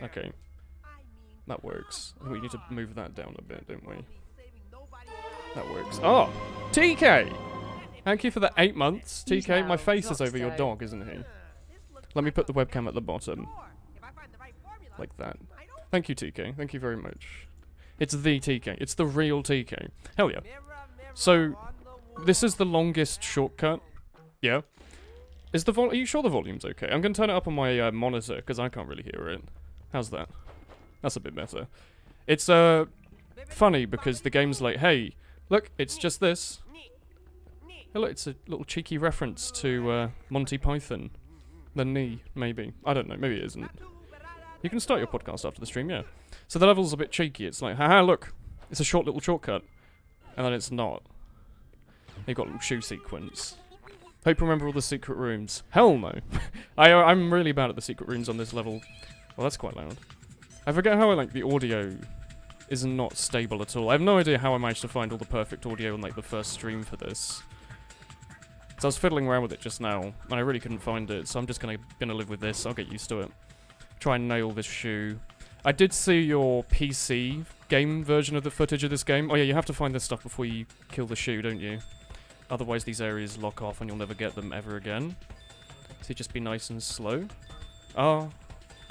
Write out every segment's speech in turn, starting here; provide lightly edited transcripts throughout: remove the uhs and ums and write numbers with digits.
Okay. That works. We need to move that down a bit, don't we? That works. Oh! TK! Thank you for the 8 months. TK, my face is over your dog, isn't he? Let me put the webcam at the bottom. Like that. Thank you, TK. Thank you very much. It's the TK. It's the real TK. Hell yeah. So, this is the longest shortcut. Yeah. Are you sure the volume's okay? I'm going to turn it up on my monitor, because I can't really hear it. How's that? That's a bit better. It's, funny, because the game's like, hey, look, it's just this. Hey, look, it's a little cheeky reference to, Monty Python. The knee, maybe. I don't know, maybe it isn't. You can start your podcast after the stream, yeah. So the level's a bit cheeky. It's like, haha, look, it's a short little shortcut. And then it's not. You've got a little shoe sequence. Hope you remember all the secret rooms. Hell no. I'm really bad at the secret rooms on this level. Well, that's quite loud. I forget how, like, the audio is not stable at all. I have no idea how I managed to find all the perfect audio on, like, the first stream for this. So I was fiddling around with it just now, and I really couldn't find it, so I'm just gonna live with this. I'll get used to it. Try and nail this shoe. I did see your PC game version of the footage of this game. Oh yeah, you have to find this stuff before you kill the shoe, don't you? Otherwise these areas lock off and you'll never get them ever again. So just be nice and slow. Oh,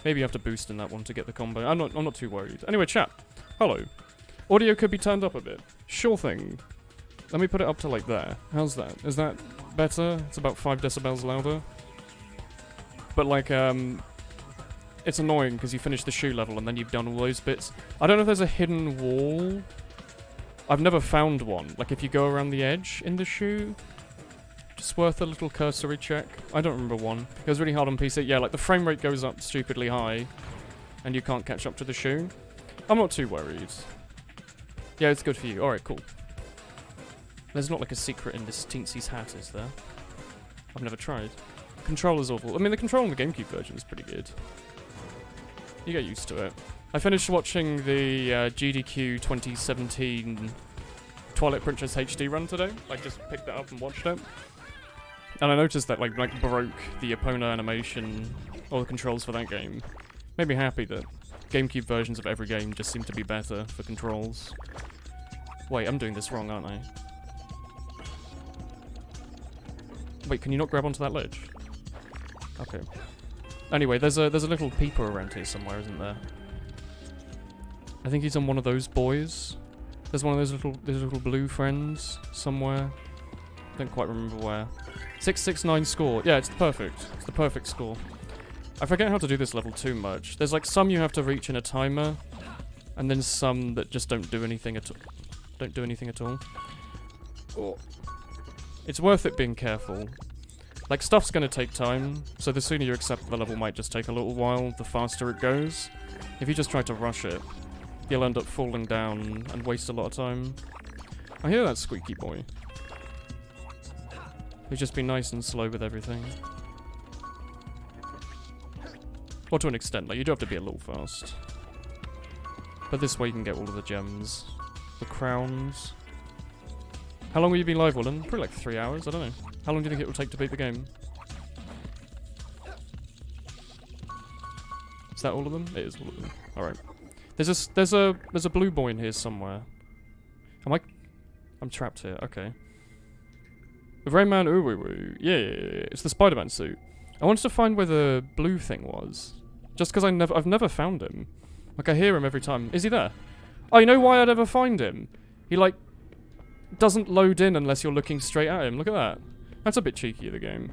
maybe you have to boost in that one to get the combo. I'm not too worried. Anyway, chat. Hello. Audio could be turned up a bit. Sure thing. Let me put it up to like there. How's that? Is that better? It's about 5 decibels louder. But like, it's annoying because you finish the shoe level and then you've done all those bits. I don't know if there's a hidden wall. I've never found one. Like if you go around the edge in the shoe, just worth a little cursory check. I don't remember one. It was really hard on PC. Yeah, like the frame rate goes up stupidly high and you can't catch up to the shoe. I'm not too worried. Yeah, it's good for you. Alright, cool. There's not like a secret in this teensy's hat, is there? I've never tried. Controller's awful. I mean, the control in the GameCube version is pretty good. You get used to it. I finished watching the GDQ 2017 Twilight Princess HD run today. I just picked it up and watched it. And I noticed that like broke the Epona animation or the controls for that game. Made me happy that GameCube versions of every game just seem to be better for controls. Wait, I'm doing this wrong, aren't I? Wait, can you not grab onto that ledge? Okay. Anyway, there's a little peeper around here somewhere, isn't there? I think he's on one of those boys. There's one of those little blue friends somewhere. Don't quite remember where. 669 score. Yeah, it's perfect. It's the perfect score. I forget how to do this level too much. There's like some you have to reach in a timer, and then some that just don't do anything at all. Don't do anything at all. Oh. It's worth it being careful. Like, stuff's gonna take time, so the sooner you accept the level might just take a little while, the faster it goes. If you just try to rush it, you'll end up falling down and waste a lot of time. I hear that squeaky boy. You just be nice and slow with everything. Or to an extent, like, you do have to be a little fast. But this way you can get all of the gems. The crowns. How long will you be live, Woolen? Probably like 3 hours, I don't know. How long do you think it will take to beat the game? Is that all of them? It is all of them. Alright. There's a blue boy in here somewhere. I'm trapped here, okay. The Rayman ooh. Yeah, it's the Spider-Man suit. I wanted to find where the blue thing was. Just because I've never found him. Like I hear him every time. Is he there? Oh, you know why I'd ever find him? He like doesn't load in unless you're looking straight at him. Look at that. That's a bit cheeky of the game.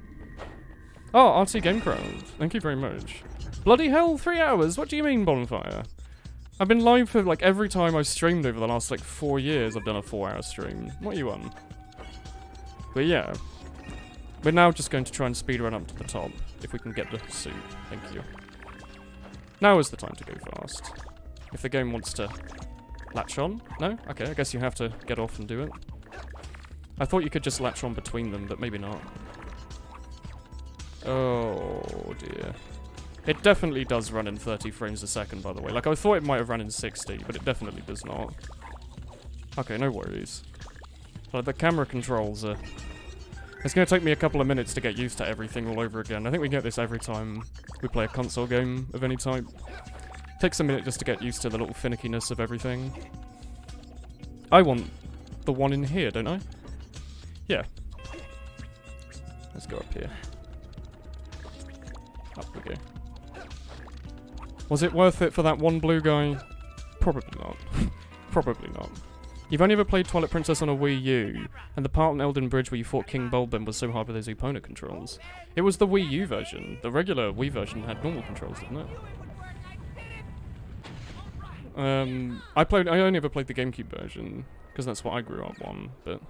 Oh, RT Game Crowd. Thank you very much. Bloody hell, 3 hours? What do you mean, Bonfire? I've been live for like every time I've streamed over the last like 4 years. I've done a 4-hour stream. What are you on? But yeah. We're now just going to try and speedrun up to the top. If we can get the suit. Thank you. Now is the time to go fast. If the game wants to latch on? No? Okay, I guess you have to get off and do it. I thought you could just latch on between them, but maybe not. Oh dear. It definitely does run in 30 frames a second, by the way. Like, I thought it might have run in 60, but it definitely does not. Okay, no worries. Like, the camera controls are It's going to take me a couple of minutes to get used to everything all over again. I think we get this every time we play a console game of any type. Takes a minute just to get used to the little finickiness of everything. I want the one in here, don't I? Yeah. Let's go up here. Up we go. Was it worth it for that one blue guy? Probably not. Probably not. You've only ever played Twilight Princess on a Wii U, and the part on Elden Bridge where you fought King Bulbin was so hard with those opponent controls. It was the Wii U version. The regular Wii version had normal controls, didn't it? I only ever played the GameCube version, because that's what I grew up on, but...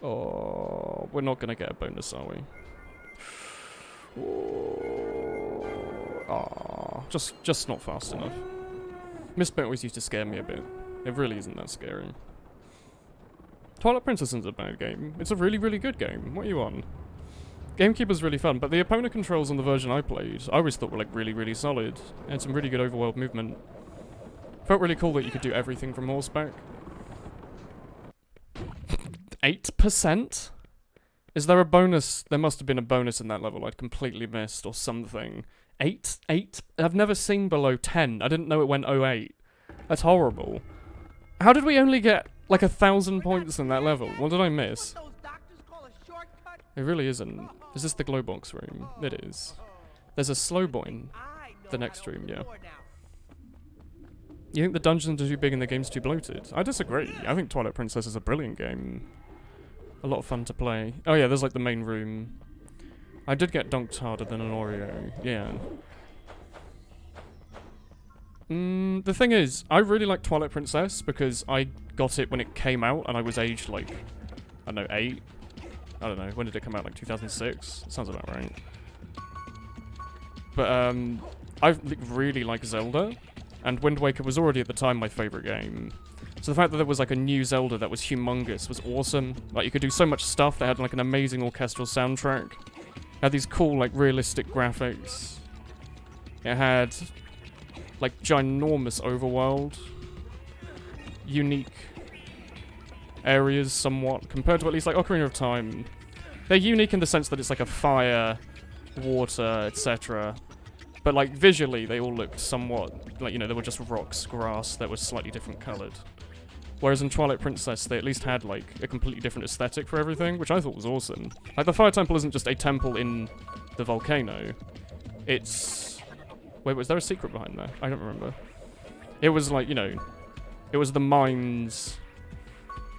Oh, we're not gonna get a bonus, are we? Oh, just not fast enough. This bit always used to scare me a bit. It really isn't that scary. Twilight Princess isn't a bad game. It's a really, really good game. What are you on? GameCube was really fun, but the opponent controls on the version I played, I always thought were like really, really solid. It had some really good overworld movement. Felt really cool that you could do everything from horseback. 8%? Is there a bonus? There must have been a bonus in that level I'd completely missed or something. 8? I've never seen below 10. I didn't know it went 08. That's horrible. How did we only get like 1,000 points in that level? What did I miss? It really isn't. Is this the glow box room? It is. There's a slow boy in the next room, yeah. You think the dungeons are too big and the game's too bloated? I disagree. I think Twilight Princess is a brilliant game. A lot of fun to play. Oh yeah, there's like the main room. I did get dunked harder than an Oreo, yeah. The thing is, I really like Twilight Princess because I got it when it came out and I was aged like, I don't know, 8? I don't know, when did it come out, like 2006? Sounds about right. But I really like Zelda, and Wind Waker was already at the time my favourite game. So the fact that there was like a new Zelda that was humongous was awesome. Like you could do so much stuff, they had like an amazing orchestral soundtrack. It had these cool like realistic graphics. It had like ginormous overworld. Unique areas somewhat, compared to at least like Ocarina of Time. They're unique in the sense that it's like a fire, water, etc. But like visually they all looked somewhat like, you know, they were just rocks, grass that was slightly different coloured. Whereas in Twilight Princess they at least had like a completely different aesthetic for everything, which I thought was awesome. Like the fire temple isn't just a temple in the volcano. It's... Wait, was there a secret behind there? I don't remember. It was like, you know, it was the mines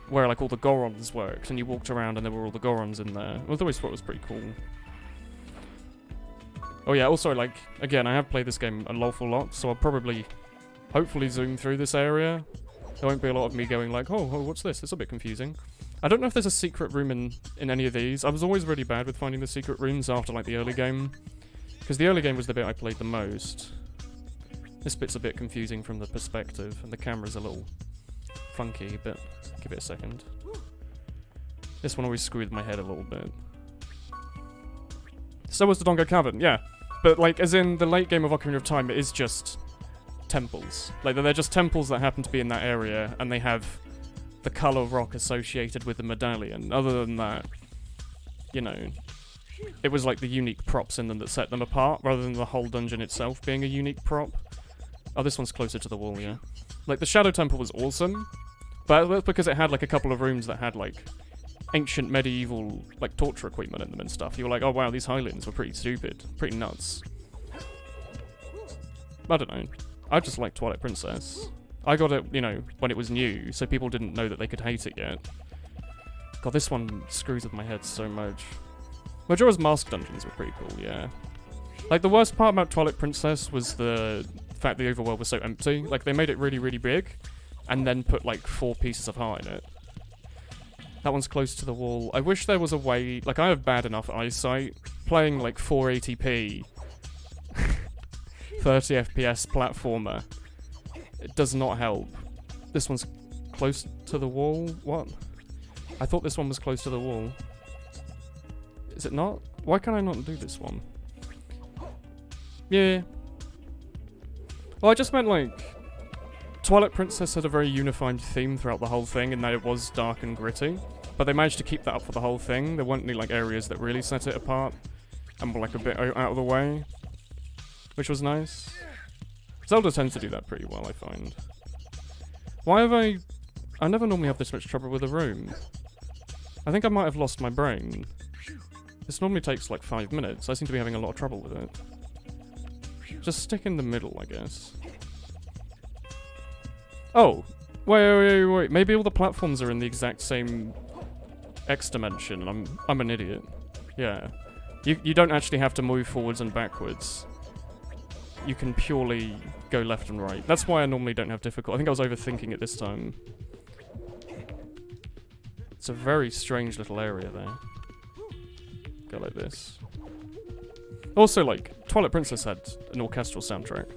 where like all the Gorons worked, and you walked around and there were all the Gorons in there. I always thought it was pretty cool. Oh yeah, also like, again, I have played this game an awful lot, so I'll probably, hopefully zoom through this area. There won't be a lot of me going like, oh, what's this? It's a bit confusing. I don't know if there's a secret room in any of these. I was always really bad with finding the secret rooms after like the early game. Because the early game was the bit I played the most. This bit's a bit confusing from the perspective, and the camera's a little funky, but give it a second. This one always screwed my head a little bit. So was the Dongo Cavern, yeah. But like, as in the late game of Ocarina of Time, it is just temples. Like, they're just temples that happen to be in that area, and they have the colour rock associated with the medallion. Other than that, you know, it was like the unique props in them that set them apart, rather than the whole dungeon itself being a unique prop. Oh, this one's closer to the wall, yeah. Like, the Shadow Temple was awesome, but that's because it had like a couple of rooms that had like ancient medieval like torture equipment in them and stuff. You were like, oh wow, these Highlands were pretty stupid, pretty nuts. I don't know. I just like Twilight Princess. I got it, you know, when it was new, so people didn't know that they could hate it yet. God, this one screws with my head so much. Majora's Mask dungeons were pretty cool, yeah. Like, the worst part about Twilight Princess was the fact the overworld was so empty. Like, they made it really, really big, and then put, like, 4 pieces of heart in it. That one's close to the wall. I wish there was a way... Like, I have bad enough eyesight. Playing, like, 480p... 30 FPS platformer. It does not help. This one's close to the wall? What? I thought this one was close to the wall. Is it not? Why can I not do this one? Yeah. Well, I just meant, like... Twilight Princess had a very unified theme throughout the whole thing, in that it was dark and gritty. But they managed to keep that up for the whole thing. There weren't any like areas that really set it apart and were like a bit out of the way, which was nice. Zelda tends to do that pretty well, I find. Why have I never normally have this much trouble with a room. I think I might have lost my brain. This normally takes like 5 minutes. I seem to be having a lot of trouble with it. Just stick in the middle, I guess. Oh! Wait. Maybe all the platforms are in the exact same X dimension, and I'm an idiot. Yeah. You don't actually have to move forwards and backwards. You can purely go left and right. That's why I normally don't have difficulty. I think I was overthinking it this time. It's a very strange little area there. Go like this. Also, like, Twilight Princess had an orchestral soundtrack.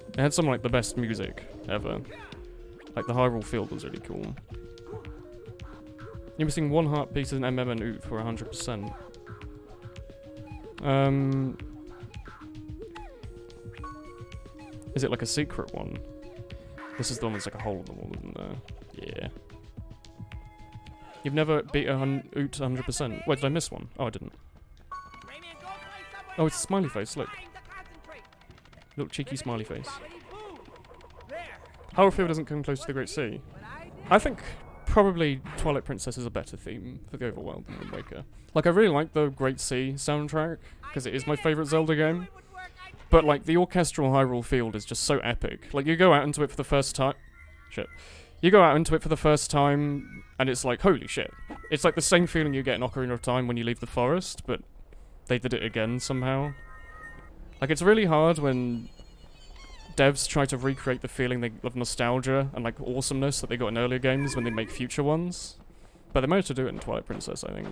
It had some, like, the best music ever. Like, the Hyrule Field was really cool. You're missing 1 heart piece and MM and OOT for 100%. Is it like a secret one? This is the one that's like a hole in the wall, isn't there? Yeah. You've never beat a OOT 100%. Wait, did I miss one? Oh, I didn't. Oh, it's a smiley face, look. Little cheeky smiley face. Hyrule Field doesn't come close to the Great Sea. I think probably Twilight Princess is a better theme for the overworld than Wind Waker. Like, I really like the Great Sea soundtrack, because it is my favourite Zelda game. But, like, the orchestral Hyrule Field is just so epic. Like, you go out into it for the first time... Shit. You go out into it for the first time, and it's like, holy shit. It's like the same feeling you get in Ocarina of Time when you leave the forest, but they did it again somehow. Like, it's really hard when devs try to recreate the feeling of nostalgia and, like, awesomeness that they got in earlier games when they make future ones. But they managed to do it in Twilight Princess, I think.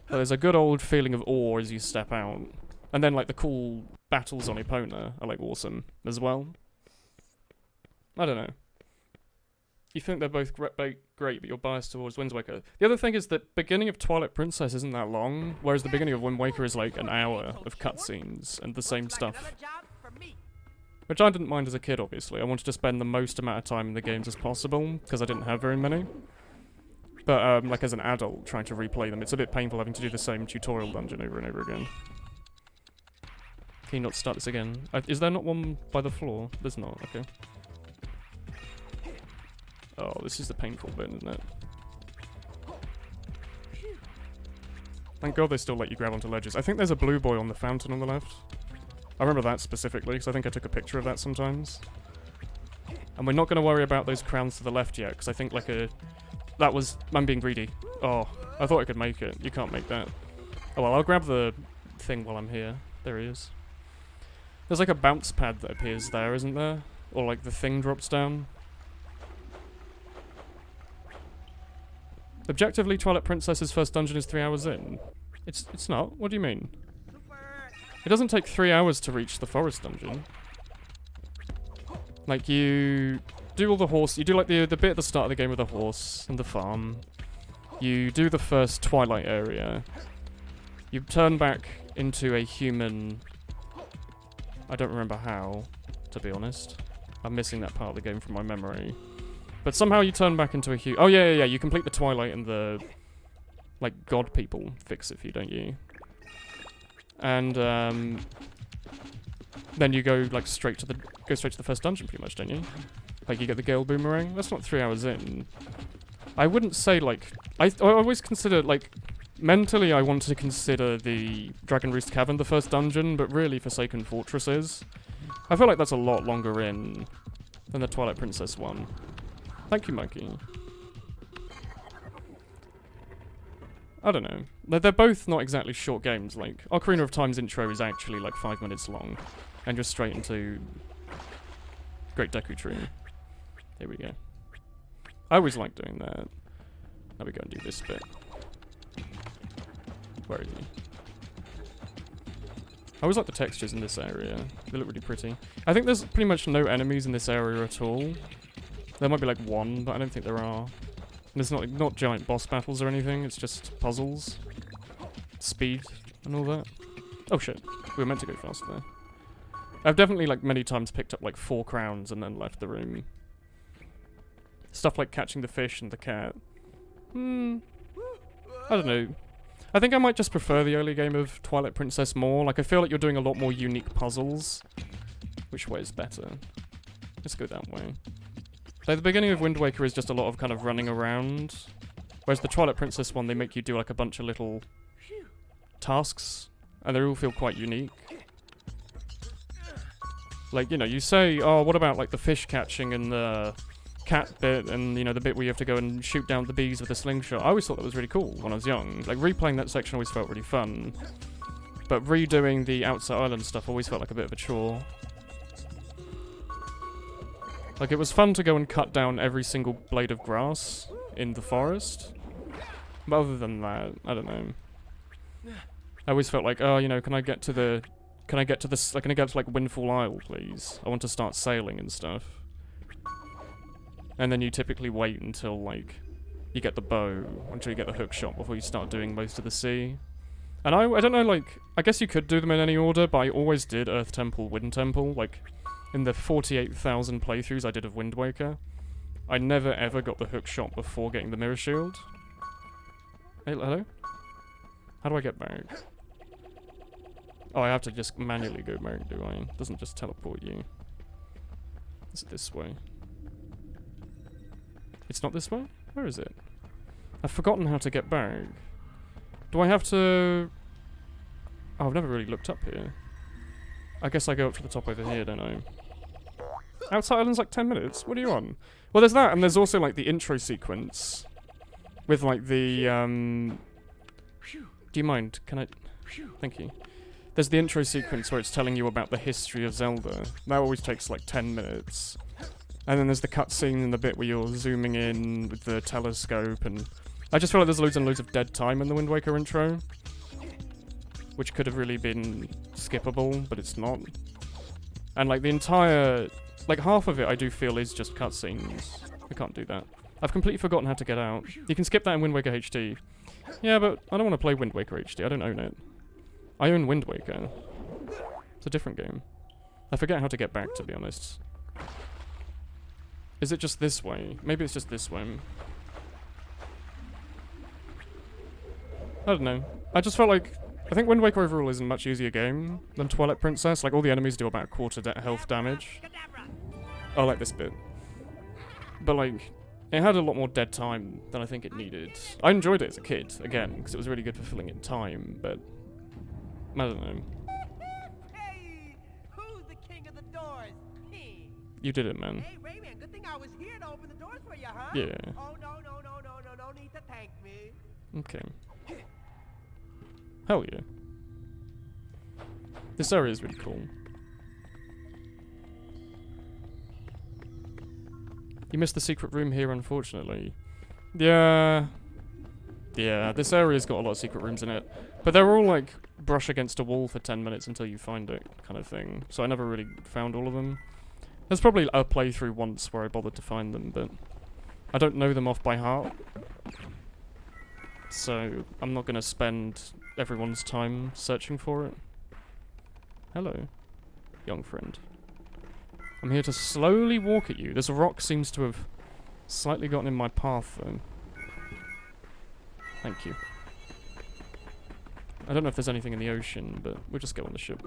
But there's a good old feeling of awe as you step out. And then, like, the cool battles on Epona are, like, awesome as well. I don't know. You think they're both great, but you're biased towards Wind Waker. The other thing is that beginning of Twilight Princess isn't that long, whereas the beginning of Wind Waker is, like, an hour of cutscenes and the same stuff. Which I didn't mind as a kid, obviously. I wanted to spend the most amount of time in the games as possible, because I didn't have very many. But, like, as an adult, trying to replay them, it's a bit painful having to do the same tutorial dungeon over and over again. Can you not start this again? Is there not one by the floor? There's not, okay. Oh, this is the painful bit, isn't it? Thank God they still let you grab onto ledges. I think there's a blue boy on the fountain on the left. I remember that specifically, because I think I took a picture of that sometimes. And we're not going to worry about those crowns to the left yet, because I think like a... That was... I'm being greedy. Oh, I thought I could make it. You can't make that. Oh well, I'll grab the thing while I'm here. There he is. There's like a bounce pad that appears there, isn't there? Or like the thing drops down. Objectively, Twilight Princess's first dungeon is 3 hours in. It's not. What do you mean? It doesn't take 3 hours to reach the forest dungeon. Like, you do all the horse... You do, like, the bit at the start of the game with the horse and the farm. You do the first Twilight area. You turn back into a human... I don't remember how, to be honest. I'm missing that part of the game from my memory. But somehow you turn back into a human... Oh, yeah, you complete the Twilight and the... Like, god people fix it for you, don't you? And, then you go, like, straight to the first dungeon, pretty much, don't you? Like, you get the Gale Boomerang. That's not 3 hours in. I wouldn't say, like... I always consider, like... Mentally, I want to consider the Dragon Roost Cavern the first dungeon, but really Forsaken Fortresses. I feel like that's a lot longer in than the Twilight Princess one. Thank you, Monkey. I don't know. They're both not exactly short games. Like, Ocarina of Time's intro is actually like 5 minutes long. And you're straight into Great Deku Tree. Here we go. I always like doing that. Now we go and do this bit. Where is he? I always like the textures in this area. They look really pretty. I think there's pretty much no enemies in this area at all. There might be like one, but I don't think there are. And there's not giant boss battles or anything, it's just puzzles. Speed and all that. Oh shit, we were meant to go faster there. I've definitely like many times picked up like 4 crowns and then left the room. Stuff like catching the fish and the cat. I don't know. I think I might just prefer the early game of Twilight Princess more. Like, I feel like you're doing a lot more unique puzzles. Which way is better? Let's go that way. Like, the beginning of Wind Waker is just a lot of kind of running around. Whereas the Twilight Princess one, they make you do like a bunch of little tasks. And they all feel quite unique. Like, you know, you say, oh, what about like the fish catching and the cat bit and, you know, the bit where you have to go and shoot down the bees with a slingshot. I always thought that was really cool when I was young. Like, replaying that section always felt really fun. But redoing the Outside Island stuff always felt like a bit of a chore. Like, it was fun to go and cut down every single blade of grass in the forest. But other than that, I don't know. I always felt like, oh, you know, can I get to like Windfall Isle, please? I want to start sailing and stuff. And then you typically wait until, like, you get the bow, until you get the hook shot before you start doing most of the sea. And I don't know, like, I guess you could do them in any order, but I always did Earth Temple, Wind Temple, like, in the 48,000 playthroughs I did of Wind Waker. I never ever got the hook shot before getting the mirror shield. Hey, hello? How do I get back? Oh, I have to just manually go back, do I? It doesn't just teleport you. Is it this way? It's not this way? Where is it? I've forgotten how to get back. Do I have to... Oh, I've never really looked up here. I guess I go up to the top over here, don't I? Outside Island's like 10 minutes? What are you on? Well, there's that, and there's also, like, the intro sequence. With, like, the, Do you mind? Can I... Thank you. There's the intro sequence where it's telling you about the history of Zelda. That always takes, like, 10 minutes. And then there's the cutscene in the bit where you're zooming in with the telescope, and... I just feel like there's loads and loads of dead time in the Wind Waker intro. Which could have really been skippable, but it's not. And, like, the entire... Like, half of it I do feel is just cutscenes. I can't do that. I've completely forgotten how to get out. You can skip that in Wind Waker HD. Yeah, but I don't want to play Wind Waker HD. I don't own it. I own Wind Waker. It's a different game. I forget how to get back, to be honest. Is it just this way? Maybe it's just this way. I don't know. I just felt like... I think Wind Waker overall is a much easier game than Twilight Princess. Like, all the enemies do about quarter health damage. I like this bit. But, like, it had a lot more dead time than I think it needed. I enjoyed it as a kid, again, because it was really good for filling in time, but... I don't know. Hey, who's the king of the doors? You did it, man. Hey, Rayman, good thing I was here to open the doors for you, huh? Yeah. Oh, no need to thank me. Okay. Hell yeah. This area is really cool. You missed the secret room here, unfortunately. Yeah. Yeah, this area's got a lot of secret rooms in it. But they're all, like, brush against a wall for 10 minutes until you find it, kind of thing. So I never really found all of them. There's probably a playthrough once where I bothered to find them, but I don't know them off by heart. So I'm not going to spend everyone's time searching for it. Hello, young friend. I'm here to slowly walk at you. This rock seems to have slightly gotten in my path, though. Thank you. I don't know if there's anything in the ocean, but we'll just go on the ship.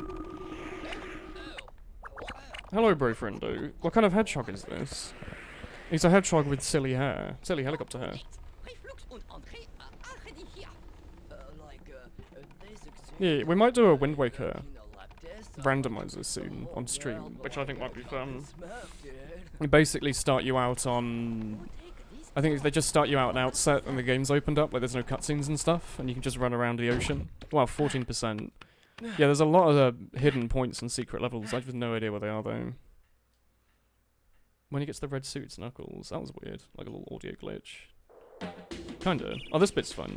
Hello, boyfriendo. What kind of hedgehog is this? He's a hedgehog with silly hair. Silly helicopter hair. Yeah, we might do a Wind Waker randomizer soon on stream, which I think might be fun. We basically start you out on... I think they just start you out an outset and the game's opened up, like there's no cutscenes and stuff, and you can just run around the ocean. Wow, 14%. Yeah, there's a lot of hidden points and secret levels. I have no idea where they are, though. When he gets the red suits, Knuckles. That was weird. Like a little audio glitch. Kinda. Oh, this bit's fun.